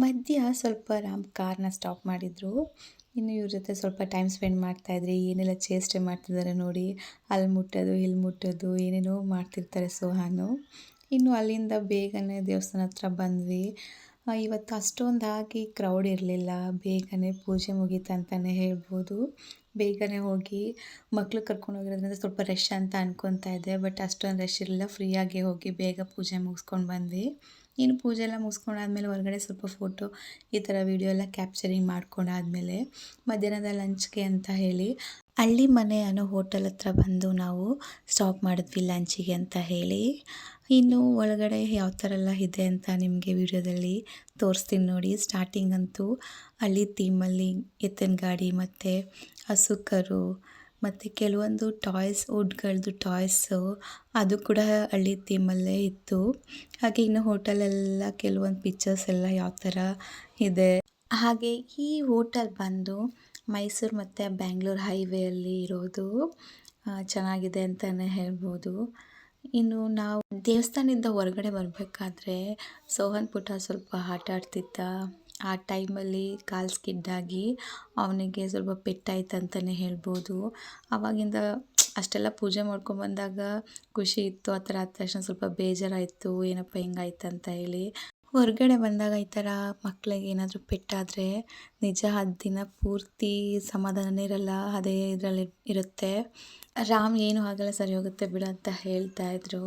ಮಧ್ಯ ಸ್ವಲ್ಪ ರಾಮ್ ಕಾರ್ನ ಸ್ಟಾಪ್ ಮಾಡಿದ್ರು. ಇನ್ನು ಇವ್ರ ಜೊತೆ ಸ್ವಲ್ಪ ಟೈಮ್ ಸ್ಪೆಂಡ್ ಮಾಡ್ತಾಯಿದ್ರಿ. ಏನೆಲ್ಲ ಚೇಷ್ಟೆ ಮಾಡ್ತಿದ್ದಾರೆ ನೋಡಿ. ಅಲ್ಲಿ ಮುಟ್ಟೋದು, ಇಲ್ಲಿ ಮುಟ್ಟೋದು ಏನೇನೋ ಮಾಡ್ತಿರ್ತಾರೆ ಸೋಹಾನು. ಇನ್ನು ಅಲ್ಲಿಂದ ಬೇಗನೆ ದೇವಸ್ಥಾನ ಹತ್ರ ಬಂದ್ವಿ. ಇವತ್ತು ಅಷ್ಟೊಂದಾಗಿ ಕ್ರೌಡ್ ಇರಲಿಲ್ಲ. ಬೇಗನೆ ಪೂಜೆ ಮುಗೀತು ಅಂತಲೇ ಹೇಳ್ಬೋದು. ಬೇಗನೆ ಹೋಗಿ ಮಕ್ಳು ಕರ್ಕೊಂಡು ಹೋಗಿರೋದ್ರಿಂದ ಸ್ವಲ್ಪ ರಶ್ ಅಂತ ಅನ್ಕೊತಾ ಇದ್ದೆ. ಬಟ್ ಅಷ್ಟೊಂದು ರಶ್ ಇರಲಿಲ್ಲ. ಫ್ರೀಯಾಗಿ ಹೋಗಿ ಬೇಗ ಪೂಜೆ ಮುಗಿಸ್ಕೊಂಡು ಬಂದ್ವಿ. ಇನ್ನು ಪೂಜೆ ಎಲ್ಲ ಮುಗಿಸ್ಕೊಂಡಾದ್ಮೇಲೆ ಹೊರಗಡೆ ಸ್ವಲ್ಪ ಫೋಟೋ ಈ ಥರ ವೀಡಿಯೋ ಎಲ್ಲ ಕ್ಯಾಪ್ಚರಿಂಗ್ ಮಾಡ್ಕೊಂಡಾದ್ಮೇಲೆ ಮಧ್ಯಾಹ್ನದ ಲಂಚ್ಗೆ ಅಂತ ಹೇಳಿ ಹಳ್ಳಿ ಮನೆ ಅನ್ನೋ ಹೋಟೆಲ್ ಹತ್ರ ಬಂದು ನಾವು ಸ್ಟಾಪ್ ಮಾಡಿದ್ವಿ ಲಂಚಿಗೆ ಅಂತ ಹೇಳಿ. ಇನ್ನು ಒಳಗಡೆ ಯಾವ ಥರ ಎಲ್ಲ ಇದೆ ಅಂತ ನಿಮಗೆ ವಿಡಿಯೋದಲ್ಲಿ ತೋರಿಸ್ತೀನಿ ನೋಡಿ. ಸ್ಟಾರ್ಟಿಂಗ್ ಅಂತೂ ಹಳ್ಳಿ ಥೀಮಲ್ಲಿ ಎತ್ತಿನ ಗಾಡಿ ಮತ್ತು ಹಸು ಕರು ಮತ್ತು ಕೆಲವೊಂದು ಟಾಯ್ಸ್ ವುಡ್ಗಳದ್ದು ಟಾಯ್ಸು ಅದು ಕೂಡ ಹಳ್ಳಿ ಥೀಮಲ್ಲೇ ಇತ್ತು. ಹಾಗೆ ಇನ್ನು ಹೋಟೆಲೆಲ್ಲ ಕೆಲವೊಂದು ಪಿಕ್ಚರ್ಸ್ ಎಲ್ಲ ಯಾವ ಥರ ಇದೆ. ಹಾಗೆ ಈ ಹೋಟೆಲ್ ಬಂದು ಮೈಸೂರು ಮತ್ತು ಬ್ಯಾಂಗ್ಳೂರು ಹೈವೇಯಲ್ಲಿ ಇರೋದು. ಚೆನ್ನಾಗಿದೆ ಅಂತಲೇ ಹೇಳ್ಬೋದು. ಇನ್ನು ನಾವು ದೇವಸ್ಥಾನದಿಂದ ಹೊರಗಡೆ ಬರಬೇಕಾದ್ರೆ ಸೋಹನ್ ಪುಟ್ಟ ಸ್ವಲ್ಪ ಆಟ ಆಡ್ತಿದ್ದ. ಆ ಟೈಮಲ್ಲಿ ಕಾಲು ಸ್ಕಿಡ್ಡಾಗಿ ಅವನಿಗೆ ಸ್ವಲ್ಪ ಪೆಟ್ಟಾಯ್ತು ಅಂತಲೇ ಹೇಳ್ಬೋದು. ಆವಾಗಿಂದ ಅಷ್ಟೆಲ್ಲ ಪೂಜೆ ಮಾಡ್ಕೊಂಬಂದಾಗ ಖುಷಿ ಇತ್ತು. ಆ ಥರ ಆದ ತಕ್ಷಣ ಸ್ವಲ್ಪ ಬೇಜಾರಾಯಿತು, ಏನಪ್ಪ ಹಿಂಗಾಯ್ತು ಅಂತ ಹೇಳಿ. ಹೊರಗಡೆ ಬಂದಾಗ ಈ ಥರ ಮಕ್ಕಳಿಗೆ ಏನಾದರೂ ಪೆಟ್ಟಾದರೆ ನಿಜ ಅದು ದಿನ ಪೂರ್ತಿ ಸಮಾಧಾನನೇ ಇರಲ್ಲ. ಅದೇ ಇದರಲ್ಲಿ ಇರುತ್ತೆ. ರಾಮ್ ಏನೂ ಆಗಲ್ಲ, ಸರಿ ಹೋಗುತ್ತೆ ಬಿಡು ಅಂತ ಹೇಳ್ತಾಯಿದ್ರು.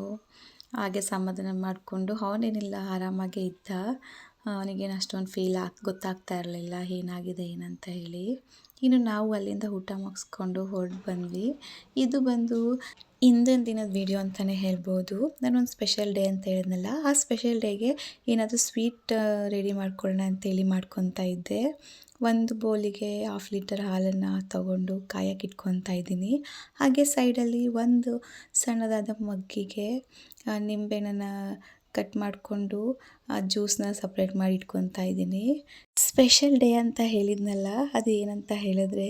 ಹಾಗೆ ಸಮಾಧಾನ ಮಾಡಿಕೊಂಡು ಅವನೇನಿಲ್ಲ ಆರಾಮಾಗೇ ಇದ್ದ. ಅವನಿಗೇನು ಅಷ್ಟೊಂದು ಗೊತ್ತಾಗ್ತಾ ಇರಲಿಲ್ಲ ಏನಾಗಿದೆ ಏನಂತ ಹೇಳಿ. ಇನ್ನು ನಾವು ಅಲ್ಲಿಂದ ಊಟ ಮುಗಿಸ್ಕೊಂಡು ಹೊರಟು ಬಂದ್ವಿ. ಇದು ಬಂದು ಹಿಂದಿನ ದಿನದ ವೀಡಿಯೋ ಅಂತಲೇ ಹೇಳ್ಬೋದು. ನಾನೊಂದು ಸ್ಪೆಷಲ್ ಡೇ ಅಂತ ಹೇಳಿದ್ನಲ್ಲ, ಆ ಸ್ಪೆಷಲ್ ಡೇಗೆ ಏನಾದರೂ ಸ್ವೀಟ್ ರೆಡಿ ಮಾಡ್ಕೊಳ್ಳೋಣ ಅಂತೇಳಿ ಮಾಡ್ಕೊತಾ ಇದ್ದೆ. ಒಂದು ಬೌಲಿಗೆ 1/2 ಲೀಟರ್ ಹಾಲನ್ನು ತೊಗೊಂಡು ಕಾಯಕ್ಕೆ ಇಟ್ಕೊತಾ ಇದ್ದೀನಿ. ಹಾಗೆ ಸೈಡಲ್ಲಿ ಒಂದು ಸಣ್ಣದಾದ ಮಗ್ಗಿಗೆ ನಿಂಬೆಹಣ್ಣನ್ನು ಕಟ್ ಮಾಡಿಕೊಂಡು ಆ ಜ್ಯೂಸನ್ನ ಸಪ್ರೇಟ್ ಮಾಡಿ ಇಟ್ಕೊತಾ ಇದ್ದೀನಿ. ಸ್ಪೆಷಲ್ ಡೇ ಅಂತ ಹೇಳಿದ್ನಲ್ಲ, ಅದು ಏನಂತ ಹೇಳಿದ್ರೆ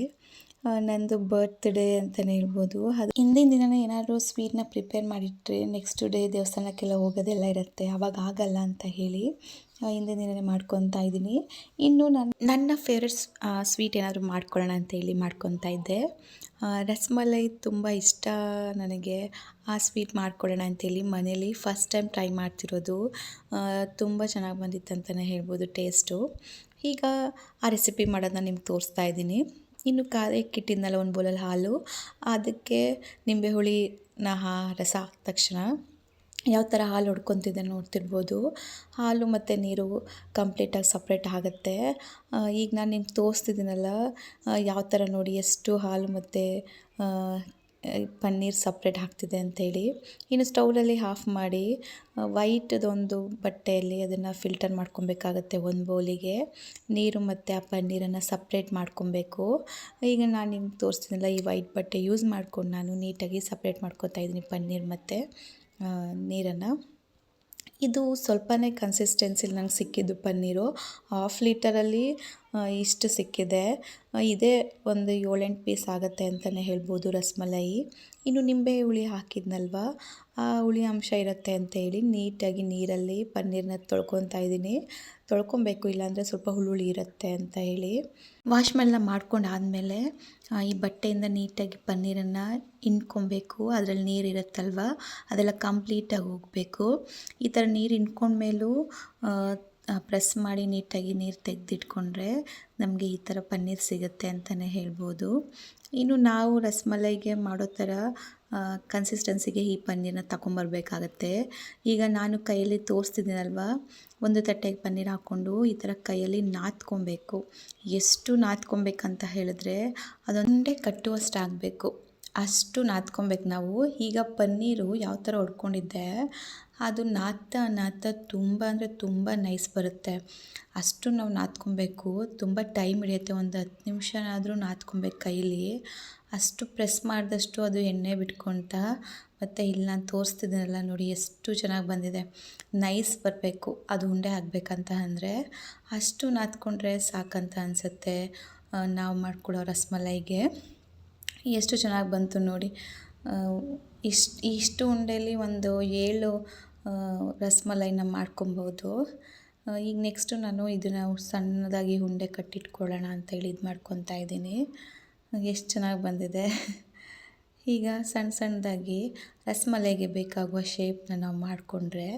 ನಂದು ಬರ್ತ್ಡೇ ಅಂತಲೇ ಹೇಳ್ಬೋದು. ಅದು ಹಿಂದಿನ ದಿನವೇ ಏನಾದರೂ ಸ್ವೀಟ್ನ ಪ್ರಿಪೇರ್ ಮಾಡಿಟ್ರೆ ನೆಕ್ಸ್ಟ್ ಡೇ ದೇವಸ್ಥಾನಕ್ಕೆಲ್ಲ ಹೋಗೋದೆಲ್ಲ ಇರುತ್ತೆ, ಆವಾಗ ಆಗಲ್ಲ ಅಂತ ಹೇಳಿ ಹಿಂದಿನ ದಿನವೇ ಮಾಡ್ಕೊತಾ ಇದ್ದೀನಿ. ಇನ್ನು ನನ್ನ ಫೇವ್ರೆಟ್ ಸ್ವೀಟ್ ಏನಾದರೂ ಮಾಡ್ಕೊಳ್ಳೋಣ ಅಂತೇಳಿ ಮಾಡ್ಕೊತಾ ಇದ್ದೆ. ರಸಮಲೈ ತುಂಬ ಇಷ್ಟ ನನಗೆ. ಆ ಸ್ವೀಟ್ ಮಾಡ್ಕೊಳ್ಳೋಣ ಅಂತೇಳಿ ಮನೇಲಿ ಫಸ್ಟ್ ಟೈಮ್ ಟ್ರೈ ಮಾಡ್ತಿರೋದು. ತುಂಬ ಚೆನ್ನಾಗಿ ಬಂದಿತ್ತು ಅಂತಲೇ ಹೇಳ್ಬೋದು ಟೇಸ್ಟು. ಈಗ ಆ ರೆಸಿಪಿ ಮಾಡೋದನ್ನ ನಿಮ್ಗೆ ತೋರಿಸ್ತಾ ಇದ್ದೀನಿ. ಇನ್ನು ಕಾಯಕ್ಕಿಟ್ಟಿದ್ನಲ್ಲ ಒಂದು ಬೌಲಲ್ಲಿ ಹಾಲು, ಅದಕ್ಕೆ ನಿಂಬೆ ಹುಳಿನ ರಸ ಹಾಕಿದ ತಕ್ಷಣ ಯಾವ ಥರ ಹಾಲು ಹೊಡ್ಕೊತಿದ್ದೆ ನೋಡ್ತಿರ್ಬೋದು. ಹಾಲು ಮತ್ತು ನೀರು ಕಂಪ್ಲೀಟಾಗಿ ಸಪ್ರೇಟ್ ಆಗುತ್ತೆ. ಈಗ ನಾನು ನಿಮ್ಗೆ ತೋರಿಸ್ತಿದ್ದೀನಲ್ಲ ಯಾವ ಥರ ನೋಡಿ ಎಷ್ಟು ಹಾಲು ಮತ್ತು ಪನ್ನೀರ್ ಸಪ್ರೇಟ್ ಆಗ್ತಿದೆ ಅಂಥೇಳಿ. ಇನ್ನು ಸ್ಟೌವಲ್ಲಿ ಆಫ್ ಮಾಡಿ ವೈಟದೊಂದು ಬಟ್ಟೆಯಲ್ಲಿ ಅದನ್ನು ಫಿಲ್ಟರ್ ಮಾಡ್ಕೊಬೇಕಾಗತ್ತೆ. ಒಂದು ಬೌಲಿಗೆ ನೀರು ಮತ್ತು ಆ ಪನ್ನೀರನ್ನು ಸಪ್ರೇಟ್ ಮಾಡ್ಕೊಬೇಕು. ಈಗ ನಾನು ನಿಮ್ಗೆ ತೋರಿಸ್ತೀನಲ್ಲ ಈ ವೈಟ್ ಬಟ್ಟೆ ಯೂಸ್ ಮಾಡ್ಕೊಂಡು ನಾನು ನೀಟಾಗಿ ಸಪ್ರೇಟ್ ಮಾಡ್ಕೊತಾ ಇದ್ದೀನಿ ಪನ್ನೀರ್ ಮತ್ತು ನೀರನ್ನು. ಇದು ಸ್ವಲ್ಪನೇ ಕನ್ಸಿಸ್ಟೆನ್ಸಿಲಿ ನಂಗೆ ಸಿಕ್ಕಿದ್ದು ಪನ್ನೀರು. 1/2 ಲೀಟರಲ್ಲಿ ಇಷ್ಟು ಸಿಕ್ಕಿದೆ. ಇದೇ ಒಂದು 7-8 ಪೀಸ್ ಆಗುತ್ತೆ ಅಂತಲೇ ಹೇಳ್ಬೋದು ರಸಮಲೈ. ಇನ್ನು ನಿಂಬೆ ಹುಳಿ ಹಾಕಿದ್ನಲ್ವ, ಆ ಹುಳಿ ಅಂಶ ಇರುತ್ತೆ ಅಂತೇಳಿ ನೀಟಾಗಿ ನೀರಲ್ಲಿ ಪನ್ನೀರನ್ನ ತೊಳ್ಕೊತಾ ಇದ್ದೀನಿ. ತೊಳ್ಕೊಬೇಕು, ಇಲ್ಲಾಂದರೆ ಸ್ವಲ್ಪ ಹುಳಿ ಇರುತ್ತೆ ಅಂತ ಹೇಳಿ. ವಾಶ್ ಮಾಡ್ಕೊಂಡು ಆದಮೇಲೆ ಈ ಬಟ್ಟೆಯಿಂದ ನೀಟಾಗಿ ಪನ್ನೀರನ್ನು ಹಿಂಡ್ಕೊಬೇಕು. ಅದರಲ್ಲಿ ನೀರು ಇರುತ್ತಲ್ವ ಅದೆಲ್ಲ ಕಂಪ್ಲೀಟಾಗಿ ಹೋಗಬೇಕು. ಈ ಥರ ನೀರು ಹಿಂಡ್ಕೊಂಡ್ಮೇಲೂ ಪ್ರೆಸ್ ಮಾಡಿ ನೀಟಾಗಿ ನೀರು ತೆಗೆದಿಟ್ಕೊಂಡ್ರೆ ನಮಗೆ ಈ ಥರ ಪನ್ನೀರ್ ಸಿಗುತ್ತೆ ಅಂತಲೇ ಹೇಳ್ಬೋದು. ಇನ್ನು ನಾವು ರಸಮಲೈಗೆ ಮಾಡೋ ಥರ ಕನ್ಸಿಸ್ಟೆನ್ಸಿಗೆ ಈ ಪನ್ನೀರನ್ನ ತಗೊಂಬರ್ಬೇಕಾಗತ್ತೆ. ಈಗ ನಾನು ಕೈಯಲ್ಲಿ ತೋರಿಸ್ತಿದ್ದೀನಲ್ವ, ಒಂದು ತಟ್ಟೆಗೆ ಪನ್ನೀರ್ ಹಾಕ್ಕೊಂಡು ಈ ಥರ ಕೈಯಲ್ಲಿ ನಾದ್ಕೊಬೇಕು. ಎಷ್ಟು ನಾದ್ಕೊಬೇಕಂತ ಹೇಳಿದ್ರೆ ಅದೊಂದೇ ಕಟ್ಟುವಷ್ಟು ಆಗಬೇಕು, ಅಷ್ಟು ನಾದ್ಕೊಬೇಕು ನಾವು. ಈಗ ಪನ್ನೀರು ಯಾವ ಥರ ಹೊಡ್ಕೊಂಡಿದ್ದೆ ಅದು ನಾದ್ತಾ ತುಂಬ ಅಂದರೆ ತುಂಬ ನೈಸ್ ಬರುತ್ತೆ. ಅಷ್ಟು ನಾವು ನಾದ್ಕೊಬೇಕು. ತುಂಬ ಟೈಮ್ ಹಿಡಿಯುತ್ತೆ, ಒಂದು 10 ನಿಮಿಷನಾದರೂ ನಾದ್ಕೊಬೇಕು ಕೈಲಿ. ಅಷ್ಟು ಪ್ರೆಸ್ ಮಾಡಿದಷ್ಟು ಅದು ಎಣ್ಣೆ ಬಿಟ್ಕೊಳ್ತಾ. ಮತ್ತು ಇಲ್ಲಿ ನಾನು ತೋರಿಸ್ತಿದ್ದೀನಲ್ಲ ನೋಡಿ ಎಷ್ಟು ಚೆನ್ನಾಗಿ ಬಂದಿದೆ. ನೈಸ್ ಬರಬೇಕು, ಅದು ಉಂಡೆ ಆಗಬೇಕಂತ ಅಂದರೆ ಅಷ್ಟು ನಾದ್ಕೊಂಡ್ರೆ ಸಾಕಂತ ಅನಿಸುತ್ತೆ. ನಾವು ಮಾಡ್ಕೊಡೋ ರಸಮಲೈಗೆ ಎಷ್ಟು ಚೆನ್ನಾಗಿ ಬಂತು ನೋಡಿ. ಇಷ್ಟು ಉಂಡೆಯಲ್ಲಿ ಒಂದು 7 ರಸಮಲೈನ ಮಾಡ್ಕೊಬೋದು. ಈಗ ನೆಕ್ಸ್ಟು ನಾನು ಇದನ್ನು ಸಣ್ಣದಾಗಿ ಉಂಡೆ ಕಟ್ಟಿಟ್ಕೊಳ್ಳೋಣ ಅಂತೇಳಿ ಇದು ಮಾಡ್ಕೊತಾ ಇದ್ದೀನಿ. ಎಷ್ಟು ಚೆನ್ನಾಗಿ ಬಂದಿದೆ. ಈಗ ಸಣ್ಣ ಸಣ್ಣದಾಗಿ ರಸಮಲೈಗೆ ಬೇಕಾಗುವ ಶೇಪ್ನ ನಾವು ಮಾಡಿಕೊಂಡ್ರೆ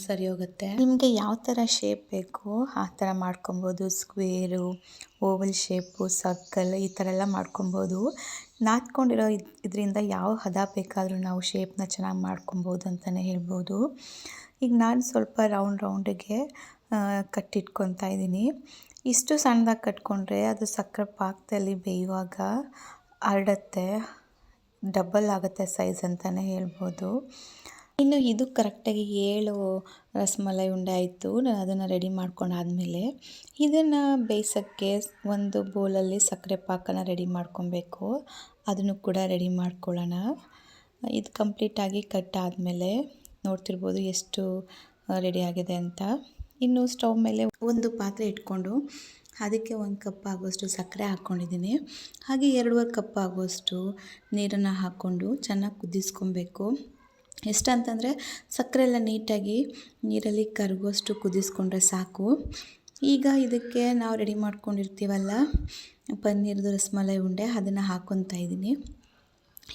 ಸರಿ ಹೋಗುತ್ತೆ. ನಿಮಗೆ ಯಾವ ಥರ ಶೇಪ್ ಬೇಕು ಆ ಥರ ಮಾಡ್ಕೊಬೋದು. ಸ್ಕ್ವೇರು, ಓವಲ್ ಶೇಪು, ಸರ್ಕಲ್ ಈ ಥರ ಎಲ್ಲ ಮಾಡ್ಕೊಬೋದು. ನಾದ್ಕೊಂಡಿರೋ ಇದರಿಂದ ಯಾವ ಹದ ಬೇಕಾದರೂ ನಾವು ಶೇಪ್ನ ಚೆನ್ನಾಗಿ ಮಾಡ್ಕೊಬೋದು ಅಂತಲೇ ಹೇಳ್ಬೋದು. ಈಗ ನಾನು ಸ್ವಲ್ಪ ರೌಂಡಿಗೆ ಕಟ್ಟಿಟ್ಕೊತಾ ಇದ್ದೀನಿ. ಇಷ್ಟು ಸಣ್ಣದಾಗಿ ಕಟ್ಕೊಂಡ್ರೆ ಅದು ಸಕ್ಕರೆ ಪಾಕದಲ್ಲಿ ಬೇಯುವಾಗ ಹರಡುತ್ತೆ, ಡಬಲ್ ಆಗುತ್ತೆ ಸೈಜ್ ಅಂತಲೇ ಹೇಳ್ಬೋದು. ಇನ್ನು ಇದು ಕರೆಕ್ಟಾಗಿ 7 ರಸಮಲೈ ಉಂಡೆ ಆಯಿತು. ನಾನು ಅದನ್ನು ರೆಡಿ ಮಾಡ್ಕೊಂಡಾದ್ಮೇಲೆ ಇದನ್ನು ಬೇಯಿಸೋಕ್ಕೆ ಒಂದು ಬೌಲಲ್ಲಿ ಸಕ್ಕರೆ ಪಾಕನ ರೆಡಿ ಮಾಡ್ಕೊಬೇಕು. ಅದನ್ನು ಕೂಡ ರೆಡಿ ಮಾಡ್ಕೊಳ್ಳೋಣ. ಇದು ಕಂಪ್ಲೀಟಾಗಿ ಕಟ್ಟಾದಮೇಲೆ ನೋಡ್ತಿರ್ಬೋದು ಎಷ್ಟು ರೆಡಿ ಆಗಿದೆ ಅಂತ. ಇನ್ನು ಸ್ಟವ್ ಮೇಲೆ ಒಂದು ಪಾತ್ರೆ ಇಟ್ಕೊಂಡು ಅದಕ್ಕೆ 1 ಕಪ್ ಆಗುವಷ್ಟು ಸಕ್ಕರೆ ಹಾಕ್ಕೊಂಡಿದ್ದೀನಿ. ಹಾಗೆ 2.5 ಕಪ್ ಆಗುವಷ್ಟು ನೀರನ್ನು ಹಾಕ್ಕೊಂಡು ಚೆನ್ನಾಗಿ ಕುದಿಸ್ಕೊಬೇಕು. ಎಷ್ಟಂತಂದರೆ ಸಕ್ಕರೆ ಎಲ್ಲ ನೀಟಾಗಿ ನೀರಲ್ಲಿ ಕರಗುವಷ್ಟು ಕುದಿಸ್ಕೊಂಡ್ರೆ ಸಾಕು. ಈಗ ಇದಕ್ಕೆ ನಾವು ರೆಡಿ ಮಾಡ್ಕೊಂಡಿರ್ತೀವಲ್ಲ ಪನ್ನೀರ್ದು ರಸಮಲೈ ಉಂಡೆ, ಅದನ್ನು ಹಾಕ್ಕೊತಾ ಇದ್ದೀನಿ.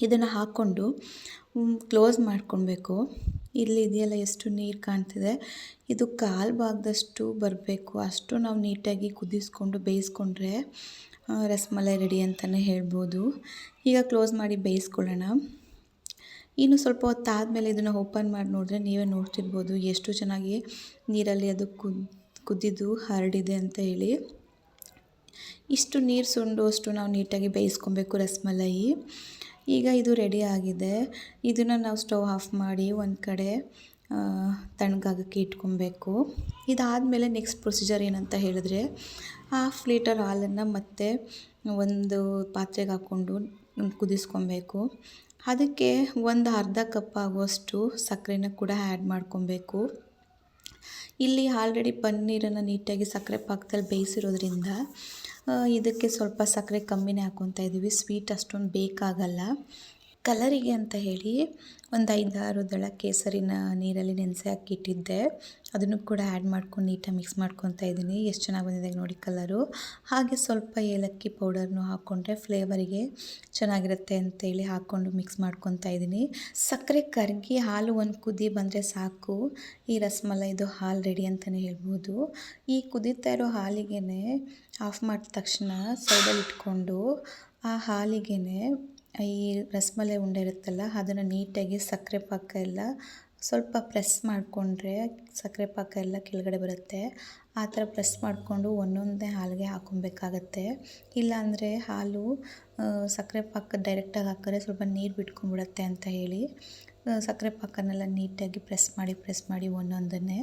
ಇದನ್ನು ಹಾಕ್ಕೊಂಡು ಕ್ಲೋಸ್ ಮಾಡ್ಕೊಬೇಕು. ಇಲ್ಲಿ ಇದೆಯಲ್ಲ ಎಷ್ಟು ನೀರು ಕಾಣ್ತಿದೆ, ಇದು ಕಾಲು ಭಾಗದಷ್ಟು ಬರಬೇಕು. ಅಷ್ಟು ನಾವು ನೀಟಾಗಿ ಕುದಿಸ್ಕೊಂಡು ಬೇಯಿಸ್ಕೊಂಡ್ರೆ ರಸಮಲೈ ರೆಡಿ ಅಂತಲೇ ಹೇಳ್ಬೋದು. ಈಗ ಕ್ಲೋಸ್ ಮಾಡಿ ಬೇಯಿಸ್ಕೊಳ್ಳೋಣ. ಇನ್ನು ಸ್ವಲ್ಪ ಹೊತ್ತು ಆದಮೇಲೆ ಇದನ್ನು ಓಪನ್ ಮಾಡಿ ನೋಡಿದ್ರೆ ನೀವೇ ನೋಡ್ತಿರ್ಬೋದು ಎಷ್ಟು ಚೆನ್ನಾಗಿ ನೀರಲ್ಲಿ ಅದು ಕುದ್ದಿದ್ದು ಹರಡಿದೆ ಅಂತ ಹೇಳಿ. ಇಷ್ಟು ನೀರು ಸುಂಡುವಷ್ಟು ನಾವು ನೀಟಾಗಿ ಬೇಯಿಸ್ಕೊಬೇಕು ರಸಮಲೈ. ಈಗ ಇದು ರೆಡಿ ಆಗಿದೆ. ಇದನ್ನು ನಾವು ಸ್ಟವ್ ಆಫ್ ಮಾಡಿ ಒಂದು ಕಡೆ ತಣ್ಣಗಾಗಕ್ಕೆ ಇಟ್ಕೊಬೇಕು. ಇದಾದಮೇಲೆ ನೆಕ್ಸ್ಟ್ ಪ್ರೊಸೀಜರ್ ಏನಂತ ಹೇಳಿದ್ರೆ 1/2 ಲೀಟರ್ ಹಾಲನ್ನು ಮತ್ತೆ ಒಂದು ಪಾತ್ರೆಗೆ ಹಾಕ್ಕೊಂಡು ಕುದಿಸ್ಕೊಬೇಕು. ಅದಕ್ಕೆ ಒಂದು ಅರ್ಧ ಕಪ್ ಆಗುವಷ್ಟು ಸಕ್ಕರೆನ ಕೂಡ ಆ್ಯಡ್ ಮಾಡ್ಕೊಬೇಕು. ಇಲ್ಲಿ ಆಲ್ರೆಡಿ ಪನ್ನೀರನ್ನು ನೀಟಾಗಿ ಸಕ್ಕರೆ ಪಾಕದಲ್ಲಿ ಬೇಯಿಸಿರೋದ್ರಿಂದ ಇದಕ್ಕೆ ಸ್ವಲ್ಪ ಸಕ್ಕರೆ ಕಮ್ಮಿನೇ ಹಾಕ್ಕೊತಾ ಇದ್ದೀವಿ. ಸ್ವೀಟ್ ಅಷ್ಟೊಂದು ಬೇಕಾಗಲ್ಲ. ಕಲರಿಗೆ ಅಂತ ಹೇಳಿ ಒಂದು 5-6 ದಳ ಕೇಸರಿನ ನೀರಲ್ಲಿ ನೆನೆಸಿ ಹಾಕಿಟ್ಟಿದ್ದೆ. ಅದನ್ನು ಕೂಡ ಆ್ಯಡ್ ಮಾಡ್ಕೊಂಡು ನೀಟಾಗಿ ಮಿಕ್ಸ್ ಮಾಡ್ಕೊತಾ ಇದ್ದೀನಿ. ಎಷ್ಟು ಚೆನ್ನಾಗಿ ಬಂದಿದೆ ನೋಡಿ ಕಲರು. ಹಾಗೆ ಸ್ವಲ್ಪ ಏಲಕ್ಕಿ ಪೌಡರ್ನು ಹಾಕ್ಕೊಂಡ್ರೆ ಫ್ಲೇವರಿಗೆ ಚೆನ್ನಾಗಿರುತ್ತೆ ಅಂತೇಳಿ ಹಾಕ್ಕೊಂಡು ಮಿಕ್ಸ್ ಮಾಡ್ಕೊತಾ ಇದ್ದೀನಿ. ಸಕ್ಕರೆ ಕರಗಿ ಹಾಲು ಒಂದು ಕುದಿ ಬಂದರೆ ಸಾಕು, ಈ ರಸಮಲೈದು ಹಾಲು ರೆಡಿ ಅಂತಲೇ ಹೇಳ್ಬೋದು. ಈ ಕುದೀತಾ ಇರೋ ಹಾಲಿಗೆ ಆಫ್ ಮಾಡಿದ ತಕ್ಷಣ ಸೈಡಲ್ಲಿ ಇಟ್ಕೊಂಡು ಆ ಹಾಲಿಗೆ ಈ ರಸಮಲೈ ಉಂಡೆ ಇರುತ್ತಲ್ಲ ಅದನ್ನು ನೀಟಾಗಿ ಸಕ್ಕರೆ ಪಾಕ ಎಲ್ಲ ಸ್ವಲ್ಪ ಪ್ರೆಸ್ ಮಾಡಿಕೊಂಡ್ರೆ ಸಕ್ಕರೆ ಪಾಕ ಎಲ್ಲ ಕೆಳಗಡೆ ಬರುತ್ತೆ. ಆ ಥರ ಪ್ರೆಸ್ ಮಾಡಿಕೊಂಡು ಒಂದೊಂದೇ ಹಾಲಿಗೆ ಹಾಕ್ಕೊಬೇಕಾಗತ್ತೆ. ಇಲ್ಲಾಂದರೆ ಹಾಲು ಸಕ್ಕರೆ ಪಾಕ ಡೈರೆಕ್ಟಾಗಿ ಹಾಕಿದ್ರೆ ಸ್ವಲ್ಪ ನೀರು ಬಿಟ್ಕೊಂಡ್ಬಿಡುತ್ತೆ ಅಂತ ಹೇಳಿ ಸಕ್ಕರೆ ಪಾಕನೆಲ್ಲ ನೀಟಾಗಿ ಪ್ರೆಸ್ ಮಾಡಿ ಒಂದೊಂದನ್ನೇ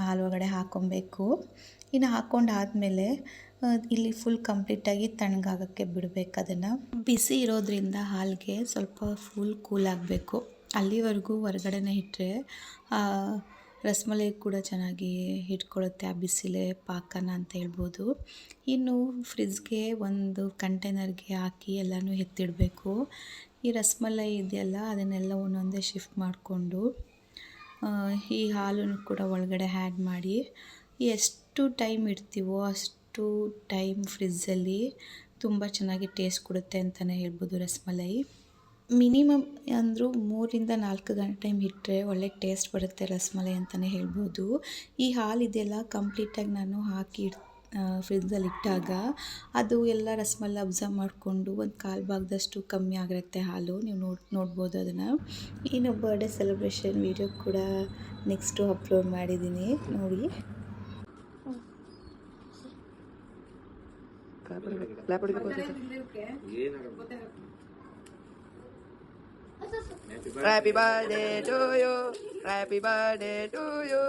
ಹಾಲು ಒಳಗಡೆ ಹಾಕ್ಕೊಬೇಕು. ಇನ್ನು ಹಾಕ್ಕೊಂಡಾದಮೇಲೆ ಇಲ್ಲಿ ಫುಲ್ ಕಂಪ್ಲೀಟಾಗಿ ತಣ್ಣಗಾಗಕ್ಕೆ ಬಿಡಬೇಕು. ಅದನ್ನು ಬಿಸಿ ಇರೋದ್ರಿಂದ ಹಾಲಿಗೆ ಸ್ವಲ್ಪ ಫುಲ್ ಕೂಲ್ ಆಗಬೇಕು. ಅಲ್ಲಿವರೆಗೂ ಹೊರಗಡೆನೇ ಇಟ್ಟರೆ ರಸಮಲೈ ಕೂಡ ಚೆನ್ನಾಗಿ ಇಟ್ಕೊಳ್ಳುತ್ತೆ ಆ ಬಿಸಿಲೇ ಪಾಕನ ಅಂತ ಹೇಳ್ಬೋದು. ಇನ್ನು ಫ್ರಿಜ್ಗೆ ಒಂದು ಕಂಟೈನರ್ಗೆ ಹಾಕಿ ಎಲ್ಲನೂ ಎತ್ತಿಡಬೇಕು. ಈ ರಸಮಲೈ ಇದೆಯಲ್ಲ ಅದನ್ನೆಲ್ಲ ಒಂದೊಂದೇ ಶಿಫ್ಟ್ ಮಾಡಿಕೊಂಡು ಈ ಹಾಲನ್ನು ಕೂಡ ಒಳಗಡೆ ಆ್ಯಡ್ ಮಾಡಿ ಎಷ್ಟು ಟೈಮ್ ಇಡ್ತೀವೋ ಅಷ್ಟು ಟೈಮ್ ಫ್ರಿಜ್ಜಲ್ಲಿ ತುಂಬ ಚೆನ್ನಾಗಿ ಟೇಸ್ಟ್ ಕೊಡುತ್ತೆ ಅಂತಲೇ ಹೇಳ್ಬೋದು ರಸಮಲೈ. ಮಿನಿಮಮ್ ಅಂದರೂ 3-4 ಗಂಟೆ ಟೈಮ್ ಇಟ್ಟರೆ ಒಳ್ಳೆ ಟೇಸ್ಟ್ ಬರುತ್ತೆ ರಸಮಲೈ ಅಂತಲೇ ಹೇಳ್ಬೋದು. ಈ ಹಾಲು ಇದೆಲ್ಲ ಕಂಪ್ಲೀಟಾಗಿ ನಾನು ಹಾಕಿ ಫ್ರಿಜ್ಜಲ್ಲಿ ಇಟ್ಟಾಗ ಅದು ಎಲ್ಲ ರಸಮಲೈ ಅಬ್ಸರ್ವ್ ಮಾಡಿಕೊಂಡು ಒಂದು 1/4 ಭಾಗದಷ್ಟು ಕಮ್ಮಿ ಆಗಿರುತ್ತೆ ಹಾಲು. ನೀವು ನೋಡ್ಬೋದು ಅದನ್ನು. ಇನ್ನು ಬರ್ಡೇ ಸೆಲೆಬ್ರೇಷನ್ ವೀಡಿಯೋ ಕೂಡ ನೆಕ್ಸ್ಟು ಅಪ್ಲೋಡ್ ಮಾಡಿದ್ದೀನಿ ನೋಡಿ. Happy birthday to you, happy birthday to you,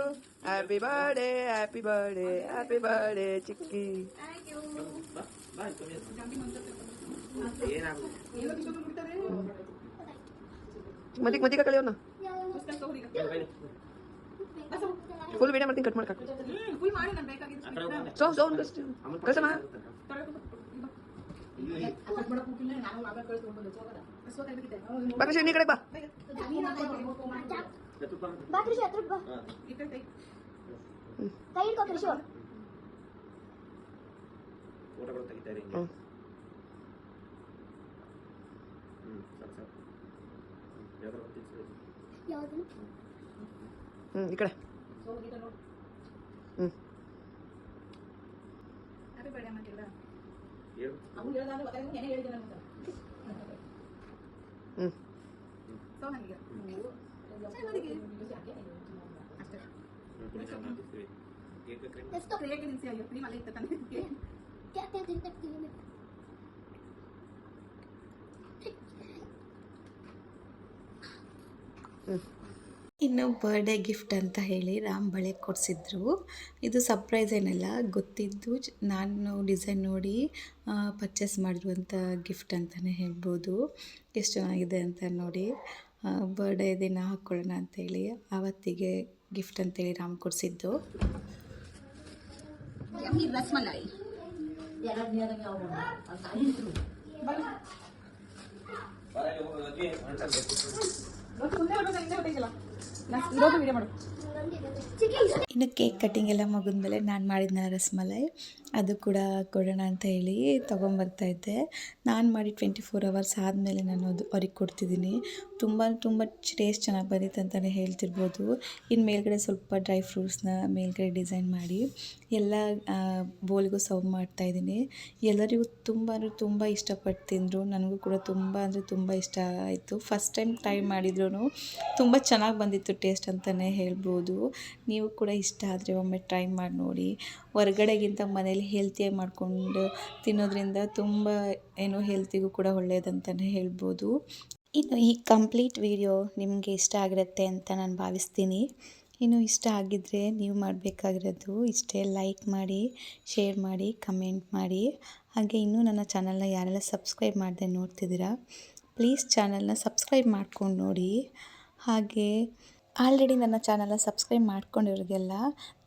happy birthday, happy birthday, happy birthday, Chikki. Thank you. ಮದಿ ಕಳಿಯೋಣ ಫುಲ್ ವಿಡಿಯೋ ಮಾಡ್ತೀನಿ, ಕಟ್ ಮಾಡಕ್ಕೆ ಕಳ್ಸಮ್ಮ. ಈ ಕಡೆ ಬಾ. ಕೈ ಹಿಡ್ಕೋ ಕೃಷಿ ಫೋಟೋಗಳು ತೆಗಿತಾ ಇರಿ ಹ್ಞೂ ಸಾಕು ಯಾವ್ದಾರು ತಿನ್ಸಿ ಯಾವುದು ಈ ಕಡೆ ಹ್ಞೂ ಹೇಳು ಕೇಕ್ ಬೇಕು ಎಷ್ಟು ಇನ್ನು ಬರ್ಡೇ ಗಿಫ್ಟ್ ಅಂತ ಹೇಳಿ ರಾಮ್ ಬಳೆ ಕೊಡಿಸಿದ್ರು. ಇದು ಸರ್ಪ್ರೈಸ್ ಏನಲ್ಲ, ಗೊತ್ತಿದ್ದು ನಾನು ಡಿಸೈನ್ ನೋಡಿ ಪರ್ಚೇಸ್ ಮಾಡಿರುವಂಥ ಗಿಫ್ಟ್ ಅಂತಲೇ ಹೇಳ್ಬೋದು. ಎಷ್ಟು ಚೆನ್ನಾಗಿದೆ ಅಂತ ನೋಡಿ. ಬರ್ಡೇ ದಿನ ಹಾಕ್ಕೊಳ್ಳೋಣ ಅಂತೇಳಿ ಆವತ್ತಿಗೆ ಗಿಫ್ಟ್ ಅಂತೇಳಿ ರಾಮ್ ಕೊಡಿಸಿದ್ದು. ರಸ್ಮಲೈ ಇನ್ನು ಕೇಕ್ ಕಟ್ಟಿಂಗ್ ಎಲ್ಲ ಮುಗಿದ್ಮೇಲೆ ನಾನು ಮಾಡಿದ್ನಲ್ಲ ರಸಮಲೈ, ಅದು ಕೂಡ ಕೊಡೋಣ ಅಂತ ಹೇಳಿ ತೊಗೊಂಬರ್ತಾಯಿದ್ದೆ. ನಾನು ಮಾಡಿ 24 hours ಆದಮೇಲೆ ನಾನು ಅದು ಅವ್ರಿಗೆ ಕೊಡ್ತಿದ್ದೀನಿ. ತುಂಬ ಟೇಸ್ಟ್ ಚೆನ್ನಾಗಿ ಬಂದಿತ್ತು ಅಂತಲೇ ಹೇಳ್ತಿರ್ಬೋದು. ಇನ್ನು ಮೇಲ್ಗಡೆ ಸ್ವಲ್ಪ ಡ್ರೈ ಫ್ರೂಟ್ಸ್ನ ಮೇಲ್ಗಡೆ ಡಿಸೈನ್ ಮಾಡಿ ಎಲ್ಲ ಬೋಲ್ಗೂ ಸರ್ವ್ ಮಾಡ್ತಾಯಿದ್ದೀನಿ. ಎಲ್ಲರಿಗೂ ತುಂಬ ಇಷ್ಟಪಟ್ಟು ತಿಂದರು. ನನಗೂ ಕೂಡ ತುಂಬ ಇಷ್ಟ ಆಯಿತು. ಫಸ್ಟ್ ಟೈಮ್ ಟ್ರೈ ಮಾಡಿದ್ರು ತುಂಬ ಚೆನ್ನಾಗಿ ಬಂದಿತ್ತು ಟೇಸ್ಟ್ ಅಂತಲೇ ಹೇಳ್ಬೋದು. ನೀವು ಕೂಡ ಇಷ್ಟ ಆದರೆ ಒಮ್ಮೆ ಟ್ರೈ ಮಾಡಿ ನೋಡಿ. ಹೊರಗಡೆಗಿಂತ ಮನೇಲಿ ಹೆಲ್ತಿಯಾಗಿ ಮಾಡಿಕೊಂಡು ತಿನ್ನೋದ್ರಿಂದ ತುಂಬ ಹೆಲ್ತಿಗೂ ಕೂಡ ಒಳ್ಳೆಯದಂತಲೇ ಹೇಳ್ಬೋದು. ಇನ್ನು ಈ ಕಂಪ್ಲೀಟ್ ವಿಡಿಯೋ ನಿಮಗೆ ಇಷ್ಟ ಆಗಿರುತ್ತೆ ಅಂತ ನಾನು ಭಾವಿಸ್ತೀನಿ. ಇನ್ನು ಇಷ್ಟ ಆಗಿದ್ದರೆ ನೀವು ಮಾಡಬೇಕಾಗಿರೋದು ಇಷ್ಟೇ, ಲೈಕ್ ಮಾಡಿ, ಶೇರ್ ಮಾಡಿ, ಕಮೆಂಟ್ ಮಾಡಿ. ಹಾಗೆ ಇನ್ನೂ ನನ್ನ ಚಾನಲ್ನ ಯಾರೆಲ್ಲ ಸಬ್ಸ್ಕ್ರೈಬ್ ಮಾಡದೆ ನೋಡ್ತಿದ್ದೀರಾ, ಪ್ಲೀಸ್ ಚಾನಲ್ನ ಸಬ್ಸ್ಕ್ರೈಬ್ ಮಾಡ್ಕೊಂಡು ನೋಡಿ. ಹಾಗೆ ಆಲ್ರೆಡಿ ನನ್ನ ಚಾನಲ್ನ ಸಬ್ಸ್ಕ್ರೈಬ್ ಮಾಡ್ಕೊಂಡಿರೋರಿಗೆಲ್ಲ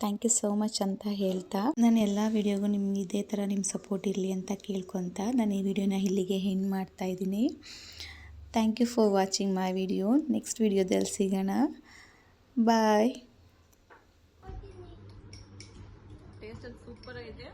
ಥ್ಯಾಂಕ್ ಯು ಸೋ ಮಚ್ ಅಂತ ಹೇಳ್ತಾ, ನಾನು ಎಲ್ಲ ವೀಡಿಯೋಗೂ ನಿಮ್ಗೆ ಇದೇ ಥರ ನಿಮ್ಮ ಸಪೋರ್ಟ್ ಇರಲಿ ಅಂತ ಕೇಳ್ಕೊತ ನಾನು ಈ ವಿಡಿಯೋನ ಇಲ್ಲಿಗೆ ಎಂಡ್ ಮಾಡ್ತಾಯಿದ್ದೀನಿ. Thank you for watching my video. Next ವಿಡಿಯೋದಲ್ಲಿ ಸಿಗೋಣ. ಬಾಯ್. ಟೇಸ್ಟ್ ಸೂಪರ್ ಐತೆ.